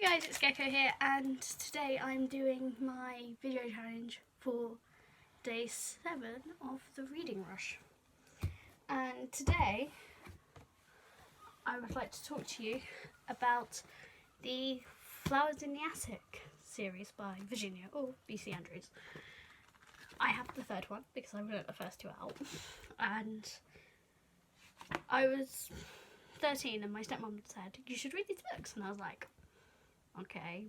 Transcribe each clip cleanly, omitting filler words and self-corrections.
Hey guys, it's Gecko here, and today I'm doing my video challenge for day 7 of the Reading Rush. And today I would like to talk to you about the Flowers in the Attic series by Virginia or B.C. Andrews. I have the third one because I read the first two out, and I was 13 and my stepmom said, "You should read these books," and I was like, okay,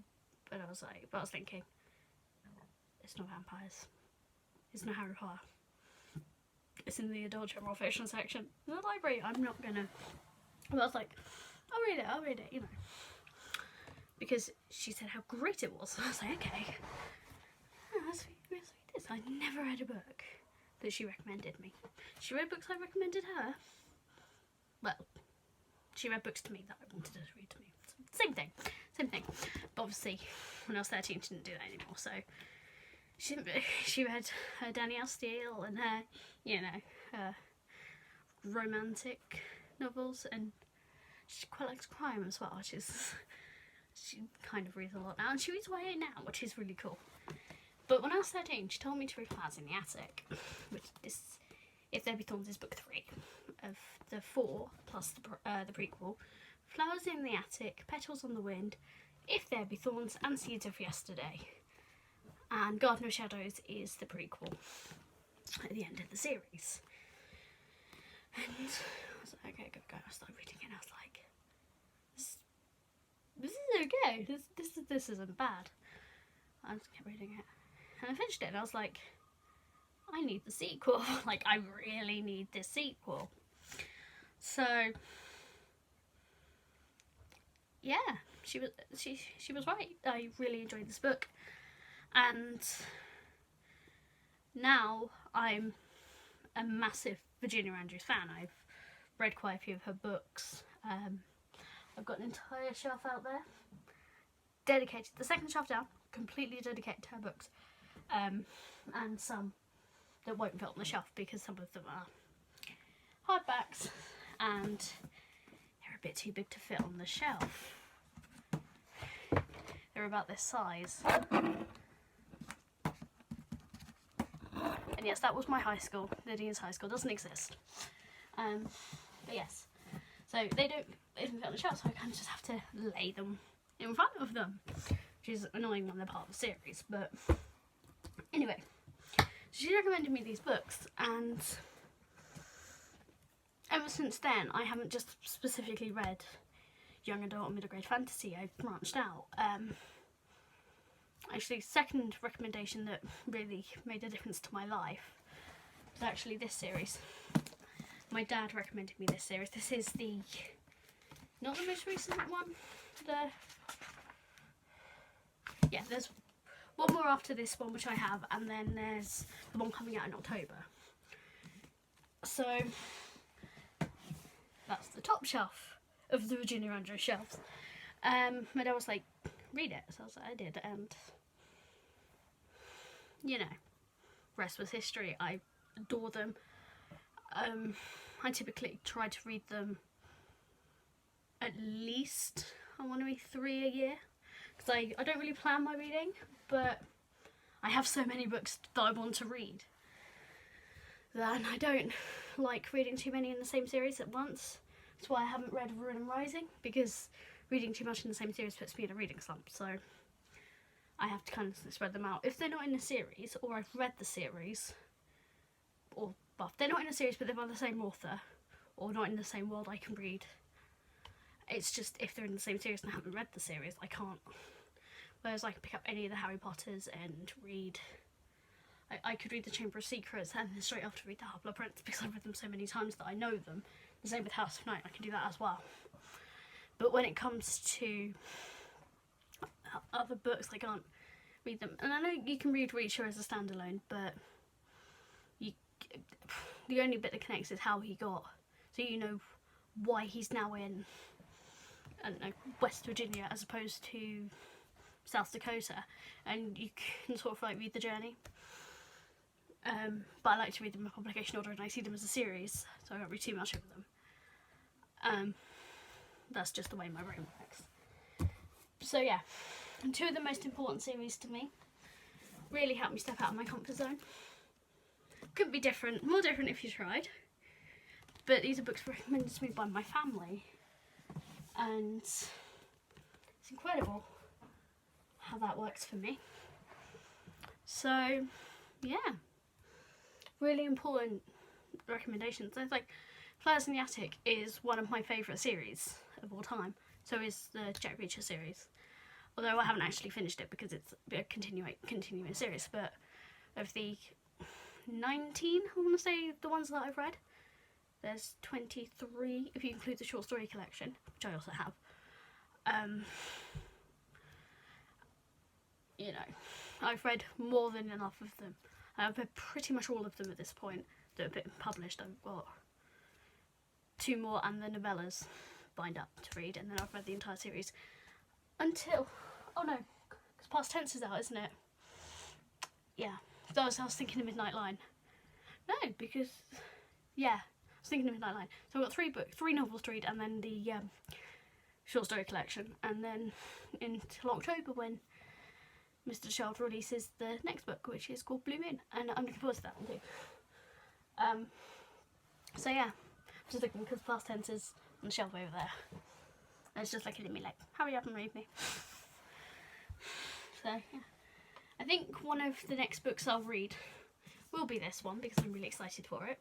but I was thinking, it's not vampires, it's not Harry Potter, it's in the adult general fiction section in the library. I'm not gonna. But I was like, I'll read it, you know, because she said how great it was. I was like, okay, let's read this. I never read a book that she recommended me. She read books I recommended her. Well, she read books to me that I wanted her to read to me. Same thing. But obviously, when I was 13, she didn't do that anymore. So she read her Danielle Steele and her, her romantic novels, and she quite likes crime as well. She kind of reads a lot now, and she reads YA now, which is really cool. But when I was 13, she told me to read Flowers in the Attic, which is If There Be Thorns is book 3 of the 4 plus the prequel. Flowers in the Attic, Petals on the Wind, If There Be Thorns, and Seeds of Yesterday. And Garden of Shadows is the prequel at the end of the series. And I was like, okay, go. I started reading it and I was like, this is okay. This isn't bad. I just kept reading it. And I finished it and I was like, I need the sequel. Like, I really need this sequel. So yeah, she was right. I really enjoyed this book, and now I'm a massive Virginia Andrews fan. I've read quite a few of her books. I've got an entire shelf out there dedicated. The second shelf down, completely dedicated to her books, and some that won't fit on the shelf because some of them are hardbacks and they're a bit too big to fit on the shelf. They're about this size. And yes, that was my high school. Lydia's high school doesn't exist. But yes, so they don't fit on the shelf, so I kind of just have to lay them in front of them, which is annoying when they're part of the series. But anyway, she recommended me these books, and ever since then, I haven't just specifically read young adult and middle grade fantasy. I've branched out. Actually, second recommendation that really made a difference to my life was actually this series. My dad recommended me this series. This is not the most recent one. There's one more after this one, which I have, and then there's the one coming out in October. So that's the top shelf of the Virginia Andrews shelves. My dad was like, read it. So I was like, I did, and rest was history. I adore them. I typically try to read them at least, I want to read 3 a year, because I don't really plan my reading, but I have so many books that I want to read that I don't like reading too many in the same series at once. That's why I haven't read Ruin and Rising, because reading too much in the same series puts me in a reading slump, so I have to kind of spread them out. If they're not in the series, or I've read the series, or if they're not in a series but they're by the same author, or not in the same world, I can read. It's just if they're in the same series and I haven't read the series, I can't. Whereas I can pick up any of the Harry Potters and read. I could read the Chamber of Secrets and then straight after read the Half-Blood Prince, because I've read them so many times that I know them. The same with House of Night, I can do that as well. But when it comes to other books, I can't read them. And I know you can read Reacher as a standalone, but the only bit that connects is how he got. So you know why he's now in, I don't know, West Virginia as opposed to South Dakota, and you can sort of like read the journey. But I like to read them in publication order, and I see them as a series, so I don't read too much of them. That's just the way my brain works. So yeah, two of the most important series to me. Really helped me step out of my comfort zone. Could be different, more different if you tried. But these are books recommended to me by my family. And it's incredible how that works for me. So yeah, really important recommendations. It's like Flyers in the Attic is one of my favourite series of all time. So is the Jack Reacher series. Although I haven't actually finished it because it's a continuing series. But of the 19, I want to say, the ones that I've read, there's 23 if you include the short story collection, which I also have. You know, I've read more than enough of them. I've read pretty much all of them at this point that have been published. I've got 2 more and the novellas bind up to read, and then I've read the entire series until, oh no, because Past Tense is out, isn't it? Yeah, I was thinking of Midnight Line. No, because, yeah, I was thinking of Midnight Line. So I've got 3 novels to read, and then the short story collection, and then until October when Mr. Child releases the next book, which is called Blue Moon, and I'm looking forward to that one too. So yeah, I'm just looking because Past Tense is on the shelf over there. And it's just looking at me like, hurry up and read me. So yeah, I think one of the next books I'll read will be this one because I'm really excited for it.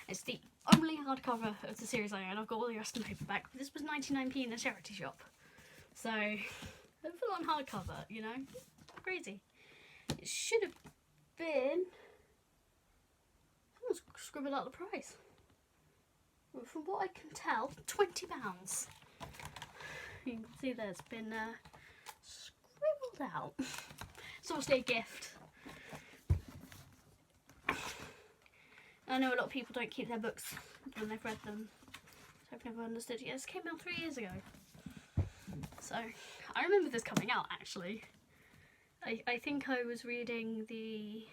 It's the only hardcover of the series I own. I've got all the rest in paperback, but this was 99p in a charity shop. So, a full-on hardcover, you know, crazy. It should have been, someone's scribbled out the price. Well, from what I can tell, £20. You can see there's been scribbled out. It's obviously a gift. I know a lot of people don't keep their books when they've read them, so I've never understood. Yeah, this came out 3 years ago. So, I remember this coming out actually. I think I was reading the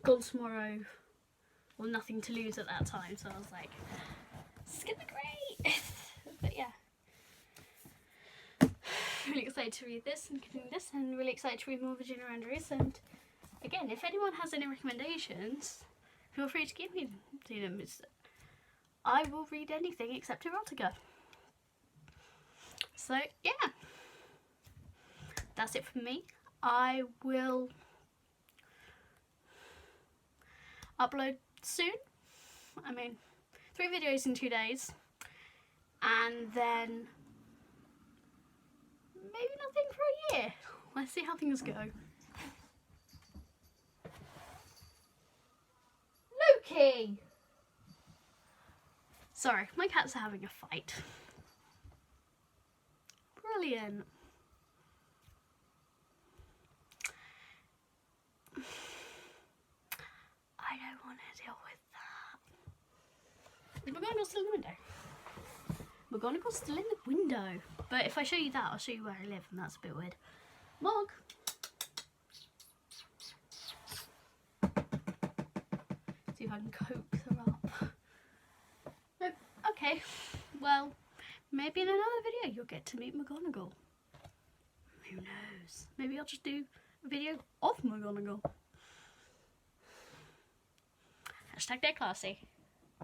Gone Tomorrow or Nothing to Lose at that time, so I was like, this is gonna be great! But yeah. Really excited to read this and continue this, and really excited to read more Virginia Andrews. And again, if anyone has any recommendations, feel free to give me them. I will read anything except erotica. So yeah, that's it from me. I will upload soon. I mean, 3 videos in 2 days, and then maybe nothing for a year. Let's see how things go. Loki! Sorry, my cats are having a fight. Brilliant. I don't want to deal with that. Is McGonagall still in the window? McGonagall's still in the window. But if I show you that, I'll show you where I live, and that's a bit weird. Mog! See if I can coax her up. Nope. Okay. Well, maybe in another video you'll get to meet McGonagall. Who knows? Maybe I'll just do a video of McGonagall. #DeadClassy.